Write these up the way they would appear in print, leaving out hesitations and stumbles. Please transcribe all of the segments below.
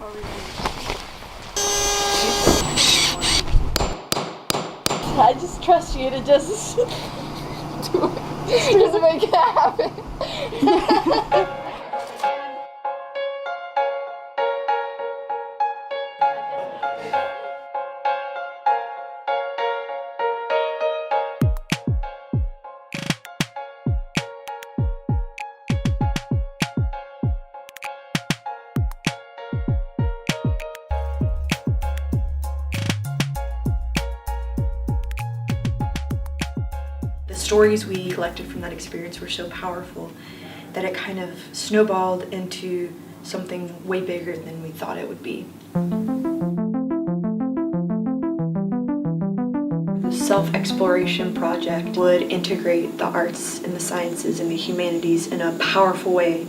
I just trust you to just do it. Just make it happen. The stories we collected from that experience were so powerful that it kind of snowballed into something way bigger than we thought it would be. The self-exploration project would integrate the arts and the sciences and the humanities in a powerful way,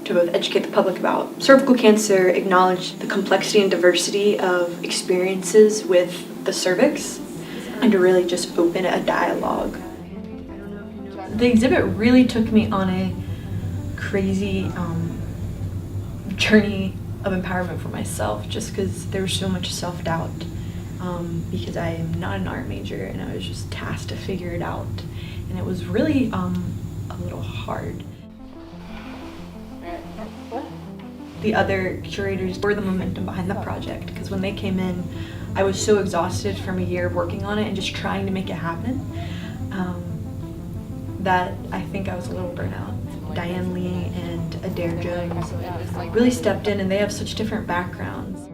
to both educate the public about cervical cancer, acknowledge the complexity and diversity of experiences with the cervix, and to really just open a dialogue. The exhibit really took me on a crazy journey of empowerment for myself, just because there was so much self-doubt, because I am not an art major and I was just tasked to figure it out, and it was really a little hard. The other curators were the momentum behind the project, because when they came in, I was so exhausted from a year of working on it and just trying to make it happen, that I think I was a little burnout. Diane Lee and Adair Jones really stepped in, and they have such different backgrounds.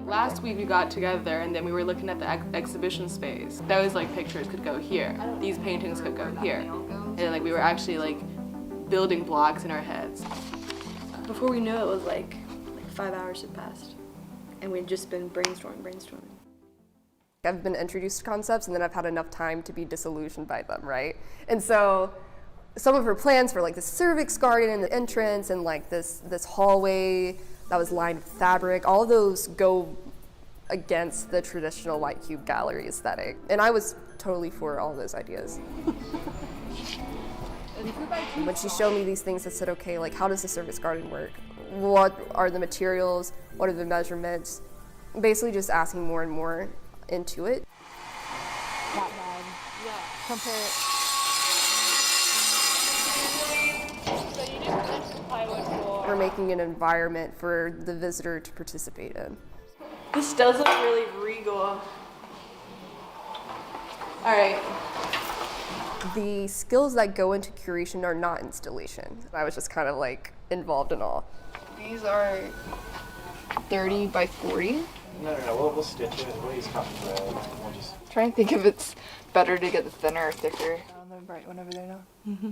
Last week we got together and then we were looking at the exhibition space. Those pictures could go here. These paintings could go here. And we were actually building blocks in our heads. Before we knew it, was like 5 hours had passed, and we'd just been brainstorming. I've been introduced to concepts, and then I've had enough time to be disillusioned by them, right? And so some of her plans for the cervix garden and the entrance and this hallway that was lined with fabric, all of those go against the traditional white cube gallery aesthetic. And I was totally for all those ideas. When she showed me these things, I said, okay, how does the cervix garden work? What are the materials? What are the measurements? Basically just asking more and more into it. Not bad. Yeah. Compare it. So you didn't finish the plywood floor. We're making an environment for the visitor to participate in. This does look really regal. All right. The skills that go into curation are not installation. I was just kind of involved in all. These are 30 by 40. No, we'll stitch it. We'll use cotton thread. We'll just Trying to think if it's better to get the thinner or thicker. On the bright one over there now. Mm-hmm.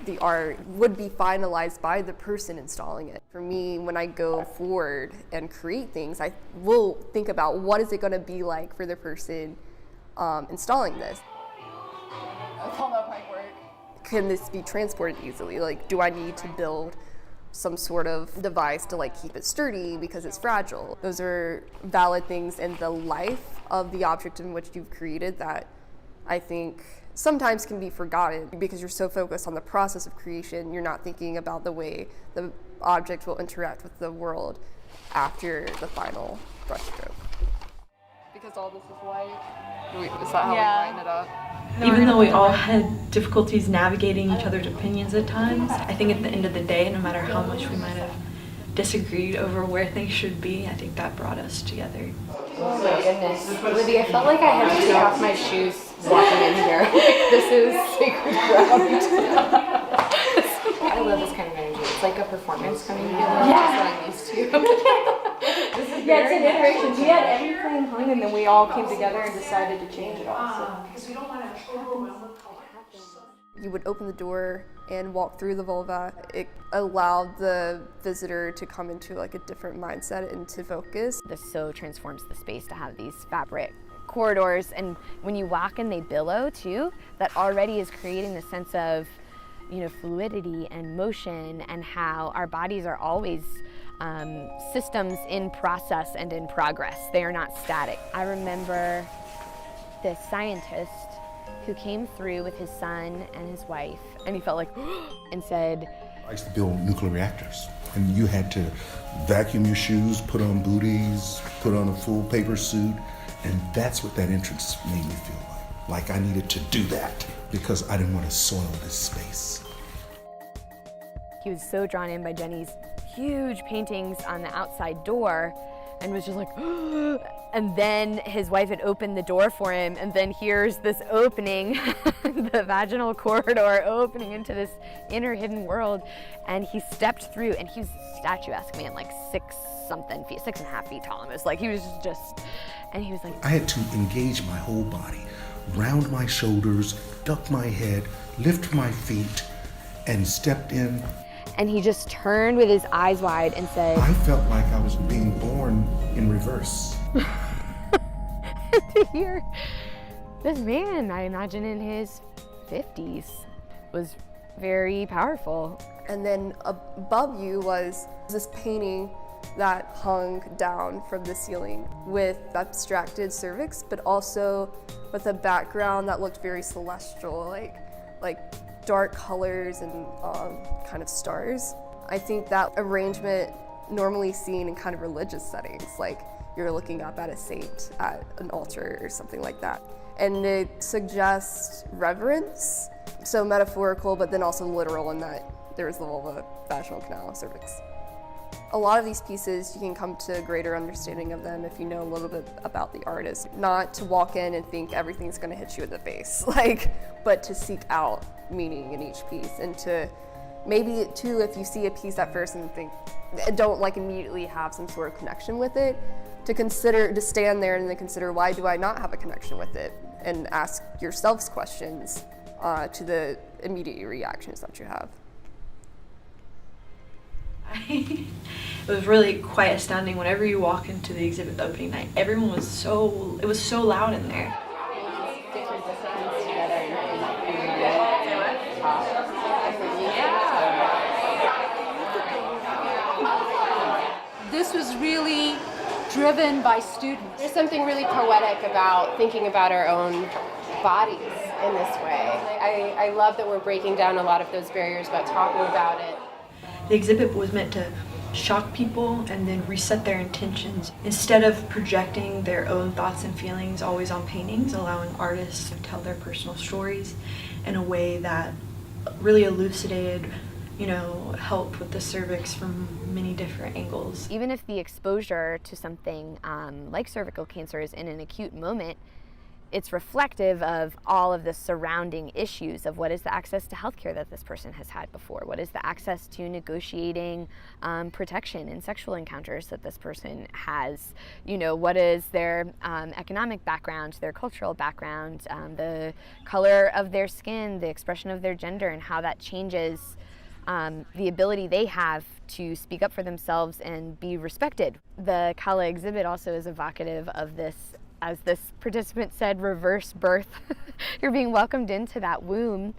The art would be finalized by the person installing it. For me, when I go forward and create things, I will think about what is it going to be like for the person installing this. That's how that might work. Can this be transported easily? Do I need to build some sort of device to keep it sturdy because it's fragile? Those are valid things in the life of the object in which you've created that I think sometimes can be forgotten because you're so focused on the process of creation, you're not thinking about the way the object will interact with the world after the final brushstroke. Because all this is white. Is that how we line it up? Even though we all had difficulties navigating each other's opinions at times, I think at the end of the day, no matter how much we might have disagreed over where things should be, I think that brought us together. Oh my goodness. Libby, I felt like I had to take off my shoes walking in here. This is sacred ground. I love this kind of energy. It's like a performance coming together. That's what I'm used to. Yeah, it's an iteration. We had everything hung and then we all came together and decided to change it all. Because we don't want to overwhelm the You would open the door and walk through the vulva. It allowed the visitor to come into a different mindset and to focus. This so transforms the space to have these fabric corridors, and when you walk in they billow too. That already is creating the sense of fluidity and motion, and how our bodies are always systems in process and in progress. They are not static. I remember this scientist who came through with his son and his wife, and he felt like, and said, I used to build nuclear reactors, and you had to vacuum your shoes, put on booties, put on a full paper suit, and that's what that entrance made me feel like I needed to do that because I didn't want to soil this space. He was so drawn in by Jenny's huge paintings on the outside door and was just like, and then his wife had opened the door for him, and then here's this opening, the vaginal corridor opening into this inner hidden world, and he stepped through, and he was a statuesque man, like 6-something feet, 6.5 feet tall almost, like he was just, and he was like, I had to engage my whole body, round my shoulders, duck my head, lift my feet, and stepped in. and he just turned with his eyes wide and said, I felt like I was being born in reverse. to hear this man, I imagine in his 50s, was very powerful. And then above you was this painting that hung down from the ceiling with abstracted cervix, but also with a background that looked very celestial, like dark colors and kind of stars. I think that arrangement normally seen in kind of religious settings, like you're looking up at a saint at an altar or something like that. And it suggests reverence, so metaphorical, but then also literal in that there's the vulva, vaginal canal, cervix. A lot of these pieces, you can come to a greater understanding of them if you know a little bit about the artist. Not to walk in and think everything's gonna hit you in the face, but to seek out meaning in each piece, and to maybe too, if you see a piece at first and think, don't immediately have some sort of connection with it, to stand there and then consider, why do I not have a connection with it? And ask yourselves questions to the immediate reactions that you have. It was really quite astounding whenever you walk into the exhibit the opening night. Everyone was it was so loud in there. This was really driven by students. There's something really poetic about thinking about our own bodies in this way. I love that we're breaking down a lot of those barriers about talking about it. The exhibit was meant to shock people and then reset their intentions. Instead of projecting their own thoughts and feelings always on paintings, allowing artists to tell their personal stories in a way that really elucidated, helped with the cervix from many different angles. Even if the exposure to something like cervical cancer is in an acute moment, it's reflective of all of the surrounding issues of what is the access to healthcare that this person has had before, what is the access to negotiating protection in sexual encounters that this person has, what is their economic background, their cultural background, the color of their skin, the expression of their gender, and how that changes the ability they have to speak up for themselves and be respected. The Calla exhibit also is evocative of this, as this participant said, reverse birth. You're being welcomed into that womb,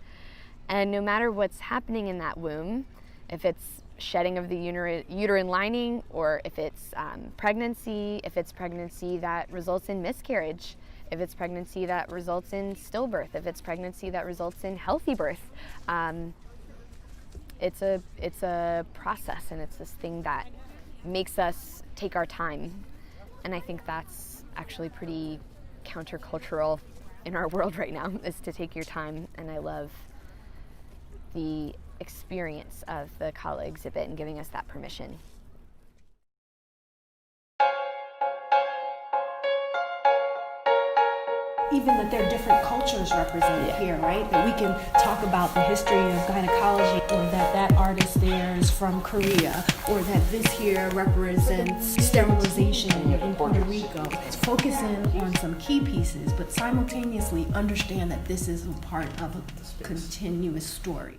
and no matter what's happening in that womb, if it's shedding of the uterine lining, or if it's pregnancy that results in miscarriage, if it's pregnancy that results in stillbirth, if it's pregnancy that results in healthy birth, it's a process, and it's this thing that makes us take our time. And I think that's actually pretty countercultural in our world right now, is to take your time. And I love the experience of the Calla exhibit and giving us that permission. Even that there are different cultures represented here, right? That we can talk about the history of gynecology, or that artist there is from Korea, or that this here represents sterilization in Puerto Rico. Focus in on some key pieces, but simultaneously understand that this is a part of a continuous story.